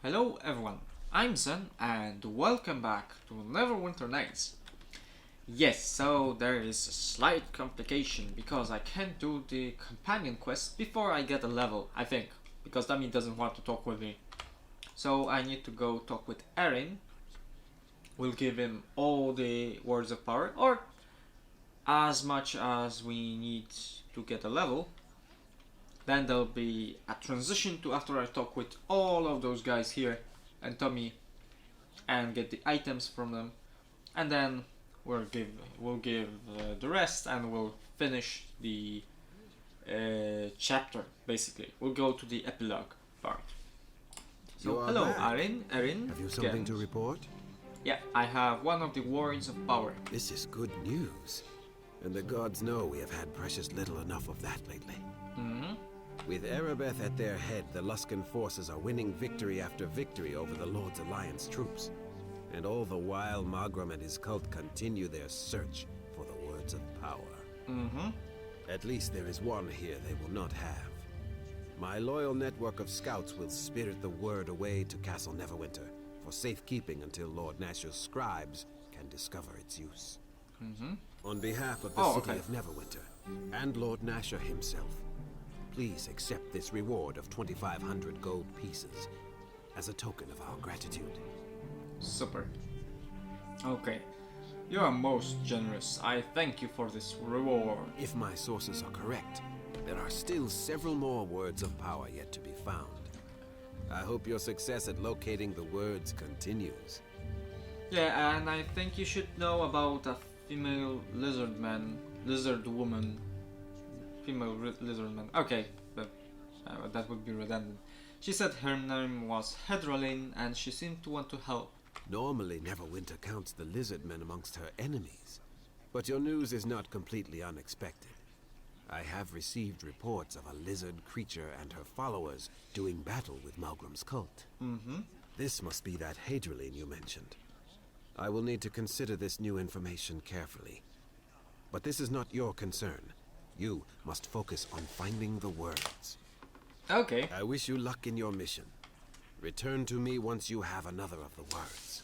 Hello everyone, I'm Zen and welcome back to Neverwinter Nights. Yes, so there is a slight complication because I can't do the companion quest before I get a level, I think, because Dummy doesn't want to talk with me. So I need to go talk with Erin. We'll give him all the words of power, or as much as we need to get a level. Then there'll be a transition to after I talk with all of those guys here and Tommy and get the items from them, and then we'll give the rest and we'll finish the chapter. Basically, we'll go to the epilogue part. So hello, back. Erin. Have you something again. to report? Yeah, I have one of the words of power. This is good news. And the gods know we have had precious little enough of that lately. With Erebeth at their head, the Luskan forces are winning victory after victory over the Lord's Alliance troops. And all the while, Magram and his cult continue their search for the words of power. At least there is one here they will not have. My loyal network of scouts will spirit the word away to Castle Neverwinter for safekeeping until Lord Nasher's scribes can discover its use. On behalf of the city of Neverwinter and Lord Nasher himself, please accept this reward of 2,500 gold pieces as a token of our gratitude. Super. Okay. You are most generous. I thank you for this reward. If my sources are correct, there are still several more words of power yet to be found. I hope your success at locating the words continues. Yeah, and I think you should know about a female lizard woman. Female lizard man. Okay, but that would be redundant. She said her name was Hedralin and she seemed to want to help. Normally, Neverwinter counts the lizard men amongst her enemies, but your news is not completely unexpected. I have received reports of a lizard creature and her followers doing battle with Malgram's cult. This must be that Hedralin you mentioned. I will need to consider this new information carefully. But this is not your concern. You must focus on finding the words. Okay. I wish you luck in your mission. Return to me once you have another of the words.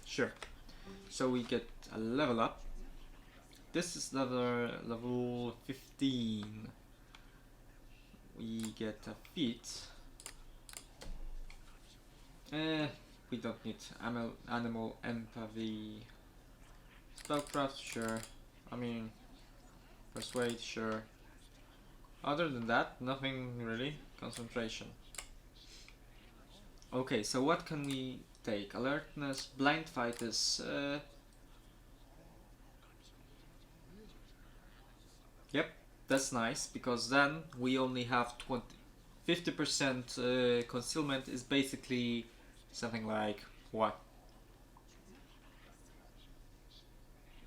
Sure. So we get a level up. This is level 15. We get a feat. We don't need animal empathy. Spellcraft, sure. I mean, persuade, sure. Other than that, nothing really. Concentration. Okay, so what can we take? Alertness, blind fight is... Yep, that's nice, because then we only have 50% concealment is basically something like, what?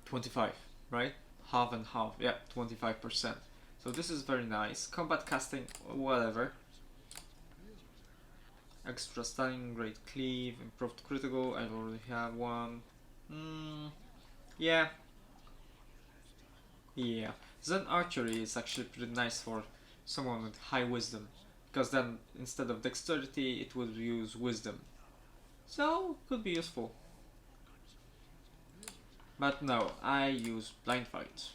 25, right? Half and half, yeah, 25%. So this is very nice. Combat casting, whatever. Extra stunning, great cleave, improved critical, I already have one. Yeah. Yeah. Zen archery is actually pretty nice for someone with high wisdom, because then instead of dexterity it would use wisdom. So, could be useful. But no, I use blind fight.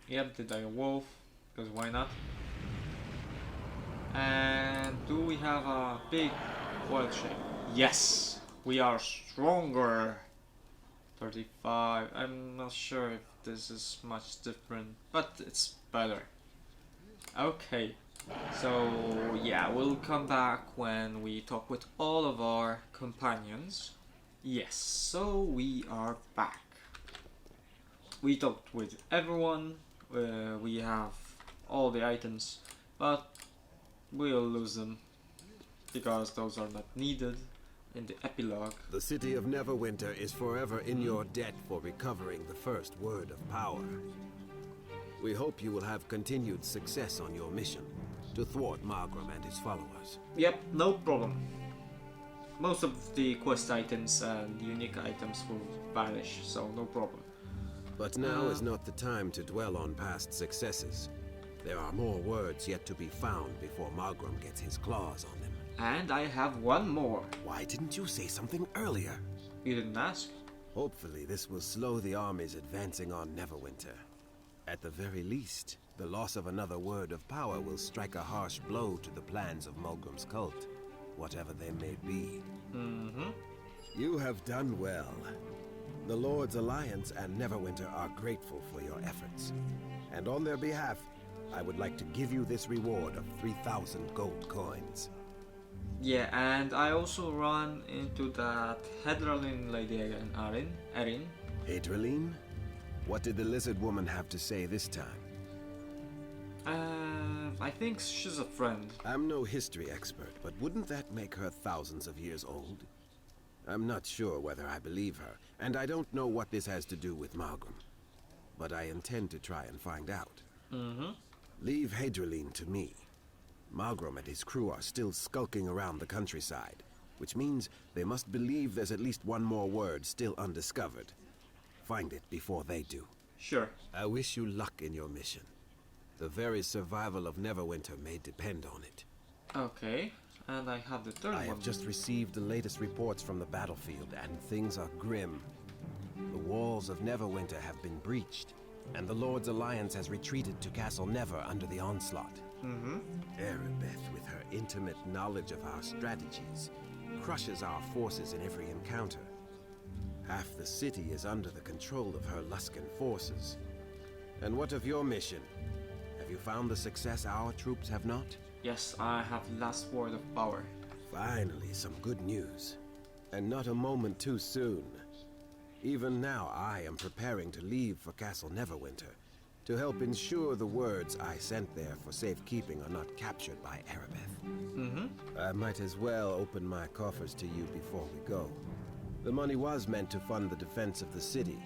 Yep, did I wolf? Because why not? And do we have a big wild shape? Yes! We are stronger! 35. I'm not sure if this is much different, but it's better. Okay. So, yeah, we'll come back when we talk with all of our companions. Yes, so we are back. We talked with everyone. We have all the items, but we'll lose them because those are not needed in the epilogue. The city of Neverwinter is forever in your debt for recovering the first word of power. We hope you will have continued success on your mission to thwart Magram and his followers. Yep, no problem. Most of the quest items and unique items will vanish, so no problem. But now is not the time to dwell on past successes. There are more words yet to be found before Magram gets his claws on them. And I have one more. Why didn't you say something earlier? You didn't ask? Hopefully this will slow the armies advancing on Neverwinter. At the very least, the loss of another word of power will strike a harsh blow to the plans of Mulgrim's cult, whatever they may be. You have done well. The Lord's Alliance and Neverwinter are grateful for your efforts. And on their behalf, I would like to give you this reward of 3,000 gold coins. Yeah, and I also run into that Hedralin lady again, Erin. Adreline? What did the lizard woman have to say this time? I think she's a friend. I'm no history expert, but wouldn't that make her thousands of years old? I'm not sure whether I believe her, and I don't know what this has to do with Malgrim. But I intend to try and find out. Leave Hedraline to me. Malgrim and his crew are still skulking around the countryside, which means they must believe there's at least one more word still undiscovered. Find it before they do. Sure. I wish you luck in your mission. The very survival of Neverwinter may depend on it. Okay, and I have the third one. I have just received the latest reports from the battlefield, and things are grim. The walls of Neverwinter have been breached, and the Lord's Alliance has retreated to Castle Never under the onslaught. Erebeth, with her intimate knowledge of our strategies, crushes our forces in every encounter. Half the city is under the control of her Luskan forces. And what of your mission? Have you found the success our troops have not? Yes, I have last word of power. Finally, some good news. And not a moment too soon. Even now, I am preparing to leave for Castle Neverwinter, to help ensure the words I sent there for safekeeping are not captured by Erebeth. I might as well open my coffers to you before we go. The money was meant to fund the defense of the city,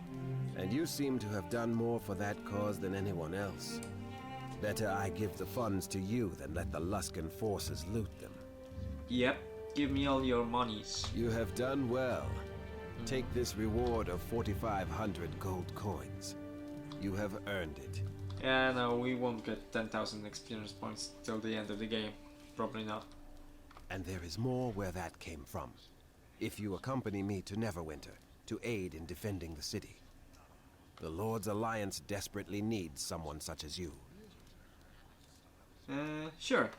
and you seem to have done more for that cause than anyone else. Better I give the funds to you than let the Luskan forces loot them. Yep, give me all your monies. You have done well. Take this reward of 4,500 gold coins. You have earned it. Yeah, no, we won't get 10,000 experience points till the end of the game. Probably not. And there is more where that came from. If you accompany me to Neverwinter, to aid in defending the city. The Lord's Alliance desperately needs someone such as you. Sure.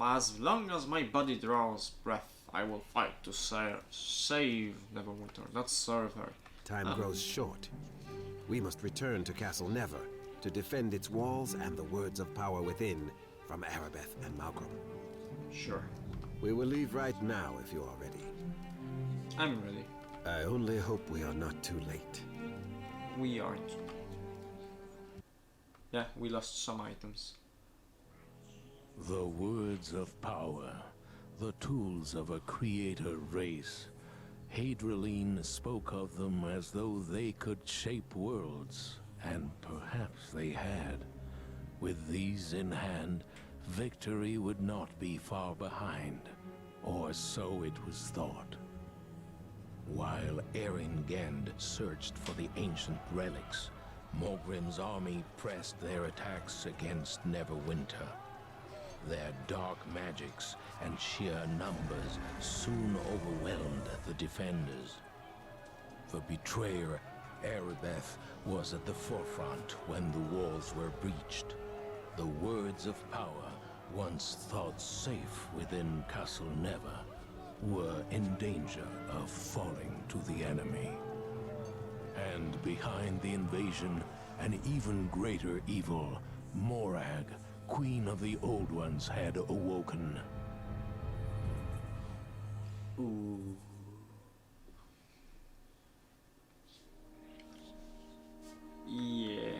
As long as my body draws breath, I will fight to save Neverwinter, not serve her. Time grows short. We must return to Castle Never to defend its walls and the words of power within from Erebeth and Malgrim. Sure. We will leave right now if you are ready. I'm ready. I only hope we are not too late. We aren't. Yeah, we lost some items. The words of power, the tools of a creator race. Hadraline spoke of them as though they could shape worlds, and perhaps they had. With these in hand, victory would not be far behind, or so it was thought. While Erin Gend searched for the ancient relics, Morgrim's army pressed their attacks against Neverwinter. Their dark magics and sheer numbers soon overwhelmed the defenders. The betrayer, Erebeth, was at the forefront when the walls were breached. The words of power, once thought safe within Castle Never, were in danger of falling to the enemy. And behind the invasion, an even greater evil, Morag, Queen of the Old Ones, had awoken. Ooh. Yeah.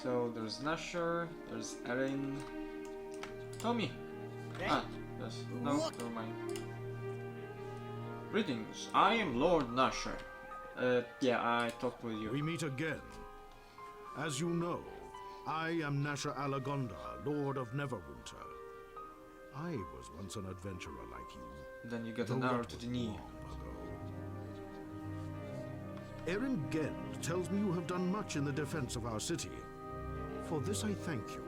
So there's Nashor, there's Erin. Tommy! Ah, yes. No, never mind. Greetings, I am Lord Nashor. Yeah, I talked with you. We meet again. As you know, I am Nashor Alagonda, Lord of Neverwinter. I was once an adventurer like you. Then you get though an arrow that to was the knee. long ago. Erin Gend tells me you have done much in the defense of our city. For this I thank you,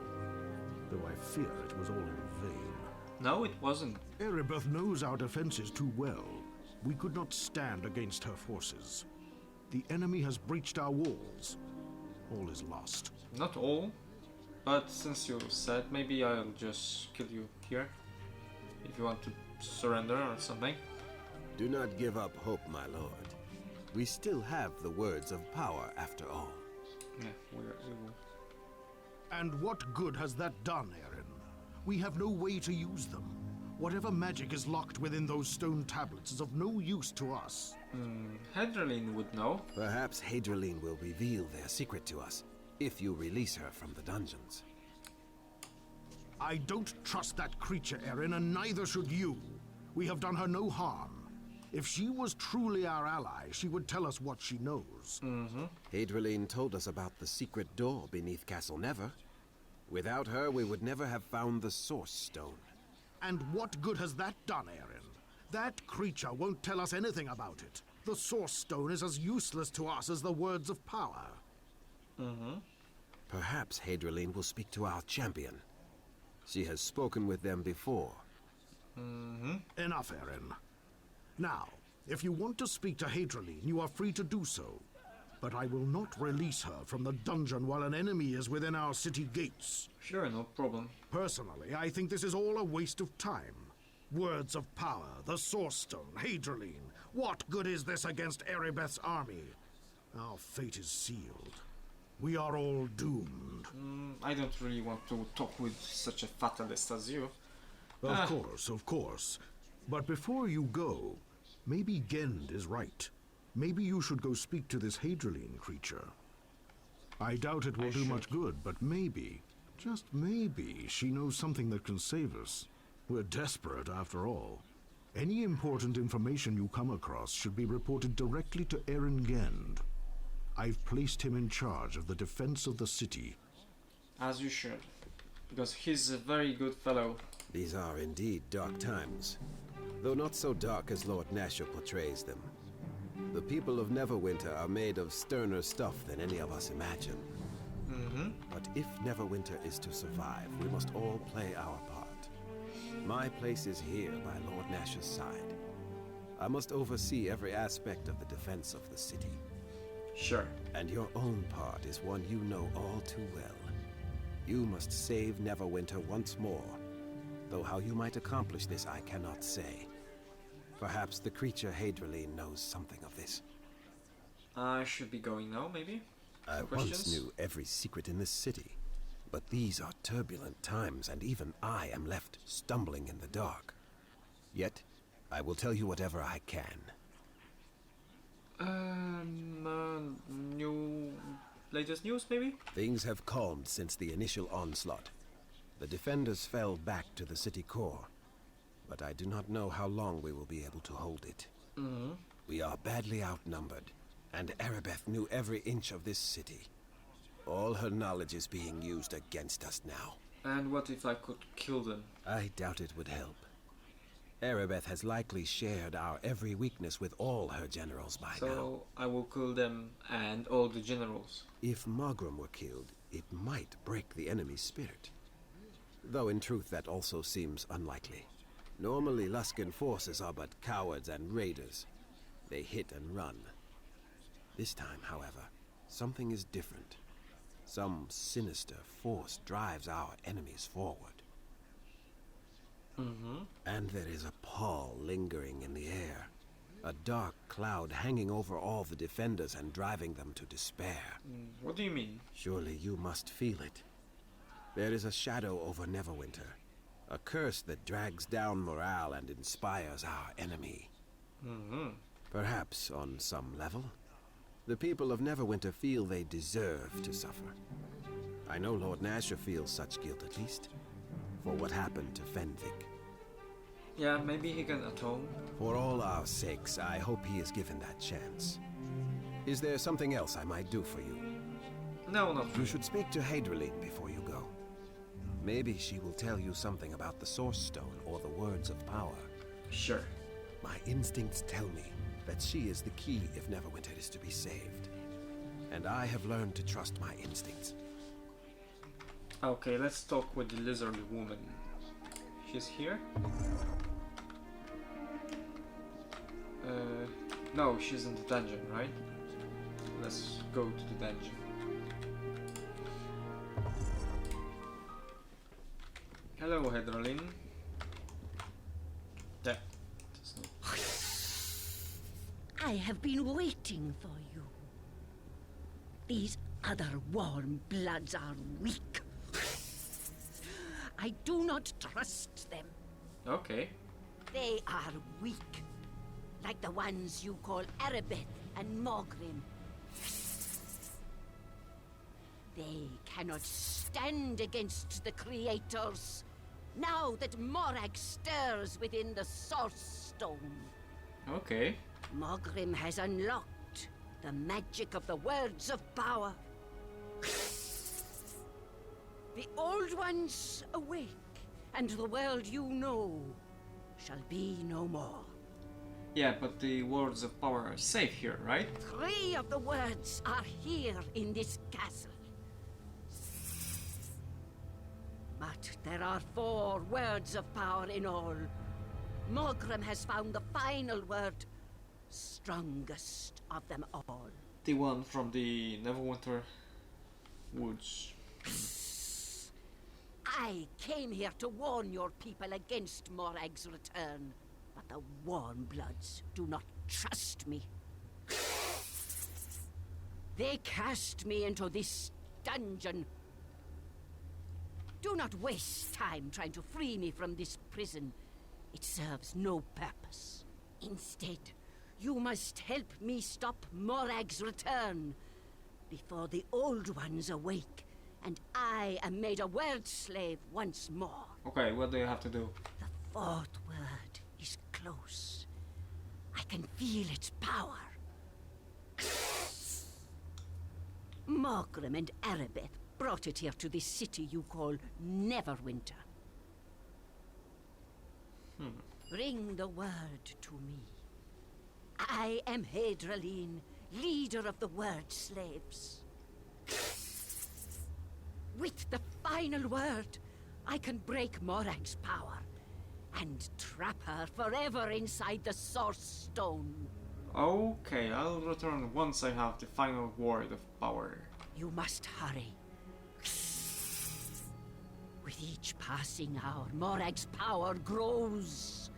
though I fear it was all in vain. No, it wasn't. Erebeth knows our defenses too well. We could not stand against her forces. The enemy has breached our walls. All is lost. Not all. But since you said, maybe I'll just kill you here. If you want to surrender or something. Do not give up hope, my lord. We still have the words of power after all. Yeah, we will. And what good has that done, Eren? We have no way to use them. Whatever magic is locked within those stone tablets is of no use to us. Hydralin would know. Perhaps Hydralin will reveal their secret to us, if you release her from the dungeons. I don't trust that creature, Eren, and neither should you. We have done her no harm. If she was truly our ally, she would tell us what she knows. Hydralin told us about the secret door beneath Castle Never. Without her, we would never have found the Source Stone. And what good has that done, Eren? That creature won't tell us anything about it. The Source Stone is as useless to us as the words of power. Perhaps Hydralin will speak to our champion. She has spoken with them before. Enough, Eren. Now, if you want to speak to Hydralin, you are free to do so. But I will not release her from the dungeon while an enemy is within our city gates. Sure, no problem. Personally, I think this is all a waste of time. Words of power, the Source Stone, Hydralin. What good is this against Erebeth's army? Our fate is sealed. We are all doomed. I don't really want to talk with such a fatalist as you. Of course. But before you go, maybe Gend is right. Maybe you should go speak to this Hydralin creature. I doubt it will do much good, but maybe, just maybe, she knows something that can save us. We're desperate after all. Any important information you come across should be reported directly to Eren Gend. I've placed him in charge of the defense of the city. As you should. Because he's a very good fellow. These are indeed dark times, though not so dark as Lord Nashor portrays them. The people of Neverwinter are made of sterner stuff than any of us imagine. But if Neverwinter is to survive, we must all play our part. My place is here by Lord Nashor's side. I must oversee every aspect of the defense of the city. Sure. And your own part is one you know all too well. You must save Neverwinter once more, though how you might accomplish this I cannot say. Perhaps the creature Hydralin knows something of this. I should be going now, maybe? I once knew every secret in this city, but these are turbulent times, and even I am left stumbling in the dark. Yet, I will tell you whatever I can. Latest news, maybe? Things have calmed since the initial onslaught. The defenders fell back to the city core, but I do not know how long we will be able to hold it. We are badly outnumbered, and Erebeth knew every inch of this city. All her knowledge is being used against us now. And what if I could kill them? I doubt it would help. Erebeth has likely shared our every weakness with all her generals by now. So I will kill them and all the generals. If Mogram were killed, it might break the enemy's spirit. Though in truth that also seems unlikely. Normally Luskan forces are but cowards and raiders. They hit and run. This time, however, something is different. Some sinister force drives our enemies forward. And there is a pall lingering in the air. A dark cloud hanging over all the defenders and driving them to despair. What do you mean? Surely you must feel it. There is a shadow over Neverwinter. A curse that drags down morale and inspires our enemy. Perhaps on some level, the people of Neverwinter feel they deserve to suffer. I know Lord Nashor feels such guilt at least, for what happened to Fenvic. Yeah, maybe he can atone. For all our sakes, I hope he is given that chance. Is there something else I might do for you? No, not You really. should speak to Hydralin before you go. Maybe she will tell you something about the Source Stone or the words of power. Sure. My instincts tell me that she is the key if Neverwinter is to be saved. And I have learned to trust my instincts. Okay, let's talk with the lizard woman. he's here. No, she's in the dungeon, right? Let's go to the dungeon. Hello, Hydralin. Yeah. I have been waiting for you. These other warm bloods are weak. I do not trust them. Okay. They are weak. Like the ones you call Erebeth and Mogrim. They cannot stand against the creators. Now that Morag stirs within the Source Stone. Okay. Mogrim has unlocked the magic of the words of power. The old ones awake, and the world you know shall be no more. Yeah, but the words of power are safe here, right? 3 of the words are here in this castle. But there are 4 words of power in all. Mogrim has found the final word, strongest of them all. The one from the Neverwinter Woods. I came here to warn your people against Morag's return, but the Warmbloods do not trust me. They cast me into this dungeon. Do not waste time trying to free me from this prison. It serves no purpose. Instead, you must help me stop Morag's return before the old ones awake and I am made a word slave once more. Okay, what do you have to do? The 4th word is close. I can feel its power. Mogrim and Erebeth brought it here to this city you call Neverwinter. Bring the word to me. I am Hydralin, leader of the word slaves. With the final word, I can break Morag's power and trap her forever inside the Source Stone. Okay, I'll return once I have the final word of power. You must hurry. With each passing hour, Morag's power grows.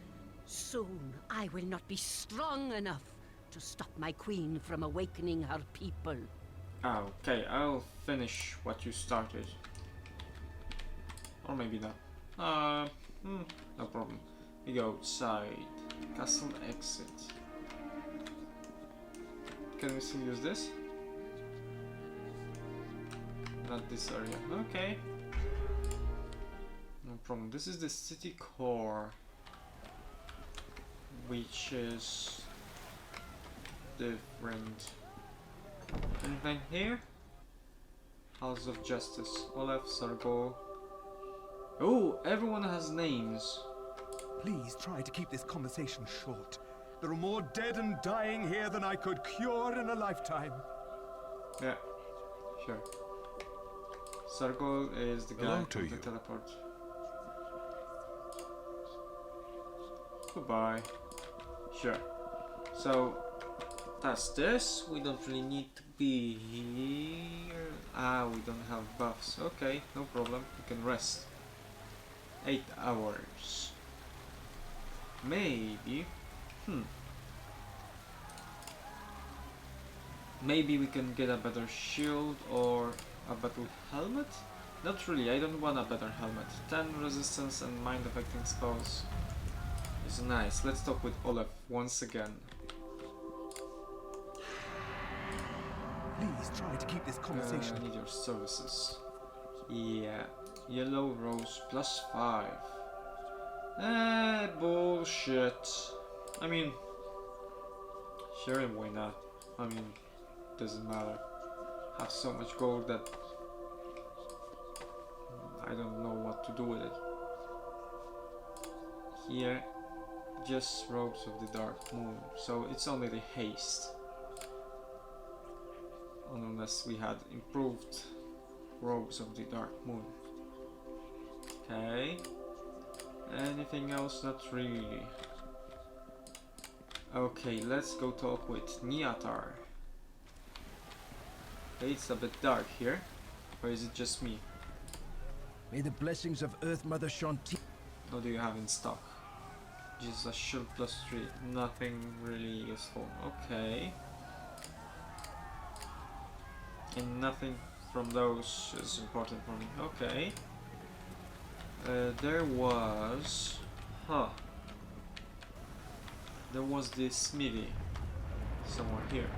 Soon, I will not be strong enough to stop my queen from awakening her people. Okay, I'll finish what you started. Or maybe not. No problem. We go outside. Castle exit. Can we still use this? Not this area. Okay. No problem. This is the city core, which is different. Anything here? House of Justice. Olaf, Sargol. Oh, everyone has names. Please try to keep this conversation short. There are more dead and dying here than I could cure in a lifetime. Yeah, sure. Sargol is the guy Hello from to the you. teleport. Goodbye. Sure. So that's this. We don't really need to be here. We don't have buffs. Okay, no problem. We can rest. 8 hours. Maybe. Maybe we can get a better shield or a battle helmet? Not really, I don't want a better helmet. 10 resistance and mind affecting spells is nice. Let's talk with Olaf once again. Please try to keep this conversation. I need your services. Yeah. Yellow rose +5. Bullshit. I mean, sure, why not? I mean, doesn't matter. Have so much gold that I don't know what to do with it. Here, just robes of the dark moon. So it's only the haste. Unless we had improved robes of the dark moon. Okay. Anything else? Not really. Okay, let's go talk with Niatar. Okay, it's a bit dark here. Or is it just me? May the blessings of Earth Mother Shanti. What do you have in stock? Just a shield +3. Nothing really useful. Okay. And nothing from those is important for me. Okay. There was... Huh. There was this smithy. Somewhere here.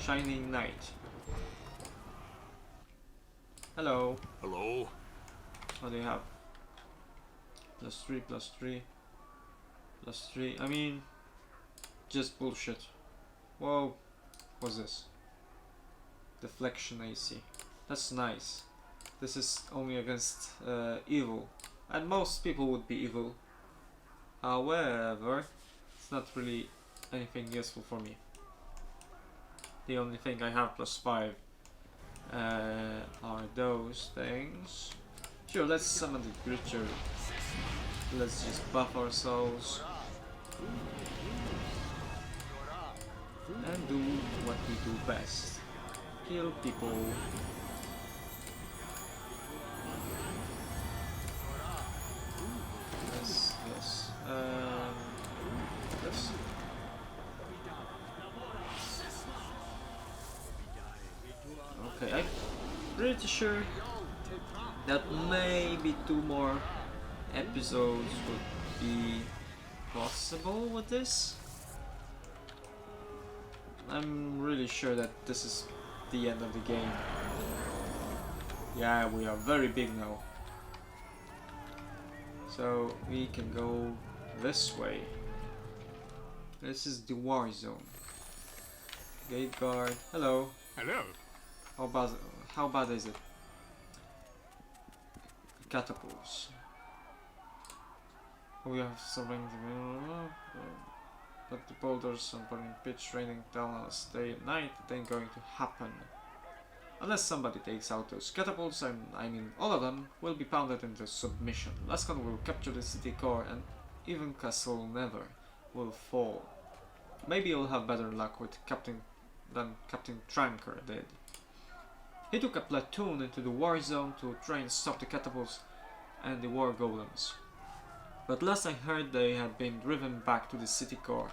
Shining Knight. Hello. Hello? What do you have? +3, +3, +3. I mean, just bullshit. Whoa. What's this? Deflection AC. That's nice. This is only against evil. And most people would be evil. However, it's not really anything useful for me. The only thing I have +5 are those things. Sure, let's summon the creature. Let's just buff ourselves. And do what we do best. Kill people. Yes, yes. Yes. Okay, I'm pretty sure that maybe 2 more episodes would be possible with this. I'm really sure that this is the end of the game. Yeah, we are very big now. So we can go this way. This is the war zone. Gate guard. Hello. Hello? How bad is it? Catapults. We have surrounding, but the boulders and burning pitch raining down on us day and night. It ain't going to happen. Unless somebody takes out those catapults, I mean all of them, will be pounded into submission. Lascon will capture the city core and even Castle Never will fall. Maybe you'll have better luck with than Captain Tranker did. He took a platoon into the war zone to try and stop the catapults and the war golems. But last I heard they had been driven back to the city core.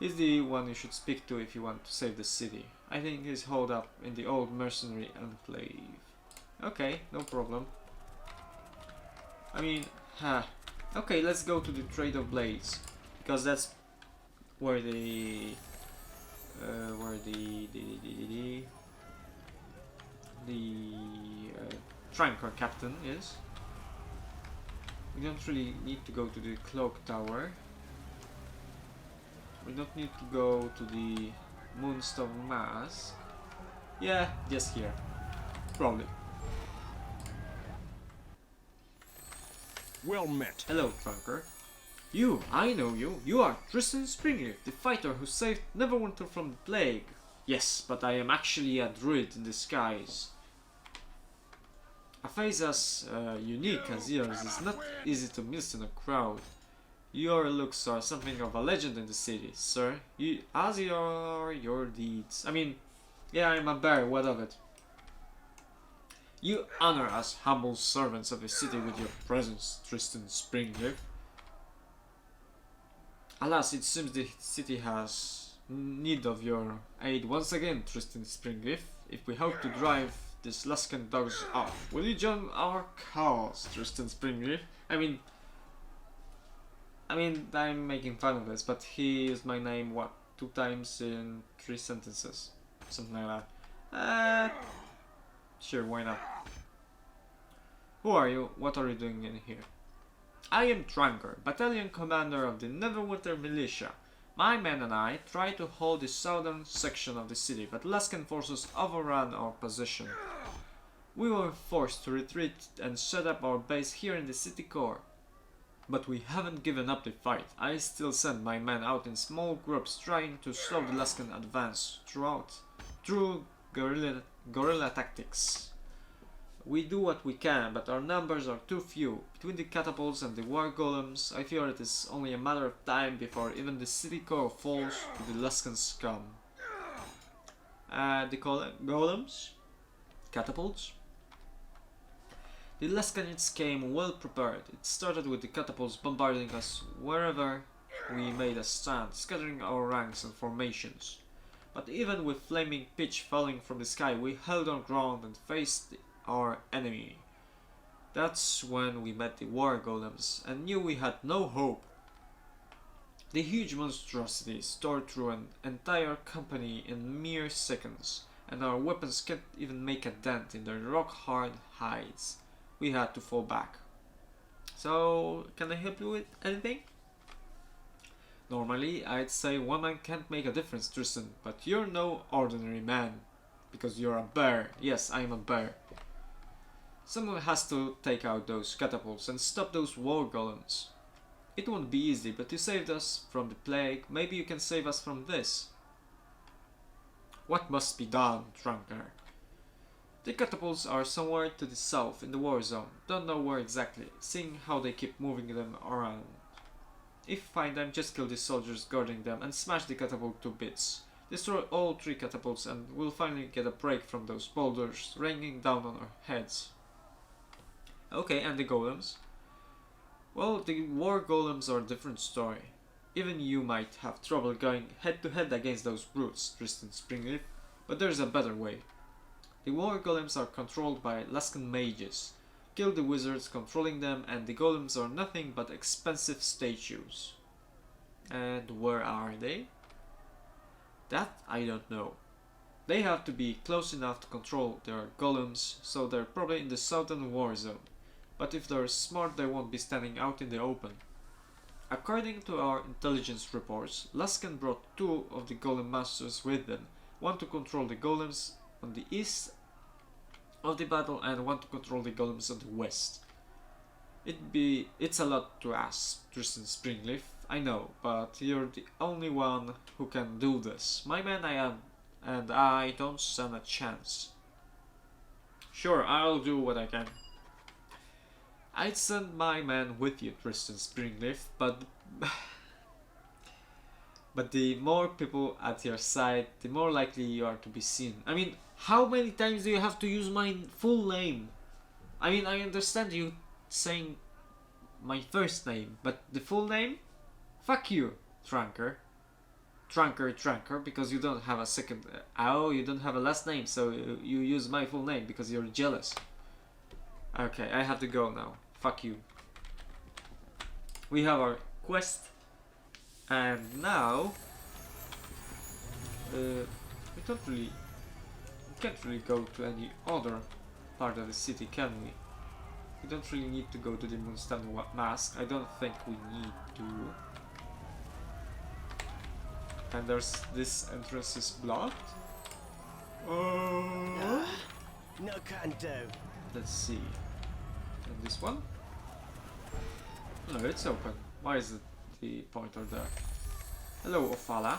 He's the one you should speak to if you want to save the city. I think he's holed up in the old mercenary enclave. Okay, no problem. I mean, okay, let's go to the Trade of Blades. Because that's where the Tranker captain is. We don't really need to go to the cloak tower. We don't need to go to the Moonstone Mask. Yeah, just here. Probably. Well met. Hello, Tranker. I know you. You are Tristan Springleaf, the fighter who saved Neverwinter from the plague. Yes, but I am actually a druid in disguise. A face as unique as yours is not easy to miss in a crowd. Your looks are something of a legend in the city, sir. As are your deeds. I mean, yeah, I'm a bear, what of it? You honor us humble servants of the city with your presence, Tristan Springleaf. Alas, it seems the city has need of your aid once again, Tristan Springleaf. If we hope to drive these Luskan dogs off, will you join our cause, Tristan Springleaf? I mean, I'm making fun of this, but he used my name, what, 2 times in 3 sentences? Something like that. Sure, why not? Who are you? What are you doing in here? I am Tranker, battalion commander of the Neverwinter Militia. My men and I tried to hold the southern section of the city, but Luskan forces overran our position. We were forced to retreat and set up our base here in the city core. But we haven't given up the fight. I still send my men out in small groups trying to slow the Luskan advance through guerrilla tactics. We do what we can, but our numbers are too few. Between the catapults and the war golems, I fear it is only a matter of time before even the city core falls to the Luskan scum. The golems? Catapults? The Laskanids came well prepared. It started with the catapults bombarding us wherever we made a stand, scattering our ranks and formations. But even with flaming pitch falling from the sky, we held our ground and faced our enemy. That's when we met the war golems and knew we had no hope. The huge monstrosities tore through an entire company in mere seconds, and our weapons can't even make a dent in their rock-hard hides. We had to fall back. So, can I help you with anything? Normally, I'd say one man can't make a difference, Tristan, but you're no ordinary man. Because you're a bear. Yes, I'm a bear. Someone has to take out those catapults and stop those war golems. It won't be easy, but you saved us from the plague. Maybe you can save us from this. What must be done, Trunker? The catapults are somewhere to the south in the war zone. Don't know where exactly, seeing how they keep moving them around. If you find them, just kill the soldiers guarding them and smash the catapult to bits. Destroy all 3 catapults and we'll finally get a break from those boulders raining down on our heads. Okay, and the golems? Well, the war golems are a different story. Even you might have trouble going head to head against those brutes, Tristan Springleaf, but there's a better way. The war golems are controlled by Luskan mages. Kill the wizards controlling them, and the golems are nothing but expensive statues. And where are they? That I don't know. They have to be close enough to control their golems, so they're probably in the southern war zone. But if they're smart, they won't be standing out in the open. According to our intelligence reports, Luskan brought 2 of the golem masters with them, one to control the golems on the east of the battle and one to control the golems on the west. It's a lot to ask, Tristan Springleaf, I know, but you're the only one who can do this. My man I am, and I don't stand a chance. Sure, I'll do what I can. I'd send my man with you, Tristan Springleaf, but the more people at your side, the more likely you are to be seen. I mean, how many times do you have to use my full name? I mean, I understand you saying my first name, but the full name? Fuck you, Trunker. Trunker, because you don't have a second... you don't have a last name, so you use my full name because you're jealous. Okay, I have to go now. Fuck you. We have our quest, and now we can't really go to any other part of the city, can we? We don't really need to go to the Moonstone Mask. I don't think we need to. And there's this entrance is blocked. Oh. No can do. Let's see. And this one? No, it's open. Why is the pointer there? Hello, Ophala.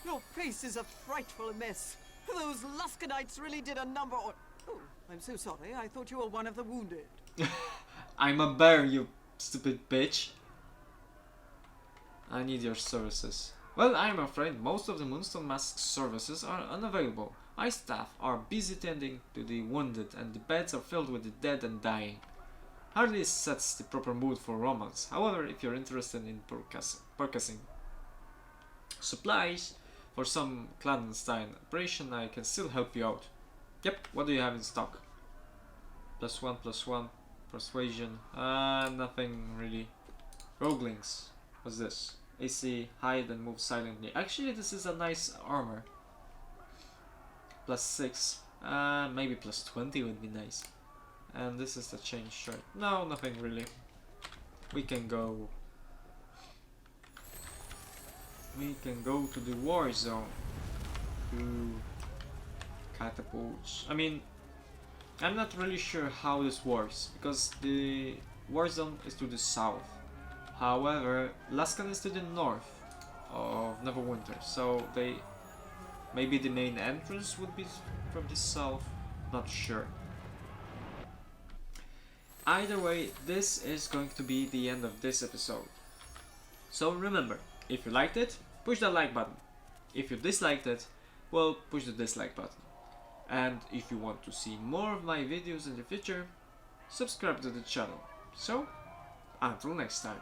Your face is a frightful mess. Those Luskanites really did a number on... Oh, I'm so sorry. I thought you were one of the wounded. I'm a bear, you stupid bitch. I need your services. Well, I'm afraid most of the Moonstone Mask's services are unavailable. My staff are busy tending to the wounded and the beds are filled with the dead and dying. Hardly sets the proper mood for romance. However, if you're interested in purchasing supplies for some clandestine operation, I can still help you out. Yep, what do you have in stock? +1/+1, persuasion, nothing really. Roguelings, what's this? AC, hide and move silently. Actually, this is a nice armor. +6, maybe +20 would be nice. And this is the chain shirt. No, nothing really. We can go to the war zone. To catapults. I mean, I'm not really sure how this works because the war zone is to the south. However, Luskan is to the north of Neverwinter, so maybe the main entrance would be from the south. Not sure. either way, this is going to be the end of this episode. So remember, if you liked it, push that like button. If you disliked it, well, push the dislike button. And if you want to see more of my videos in the future, subscribe to the channel. So, until next time.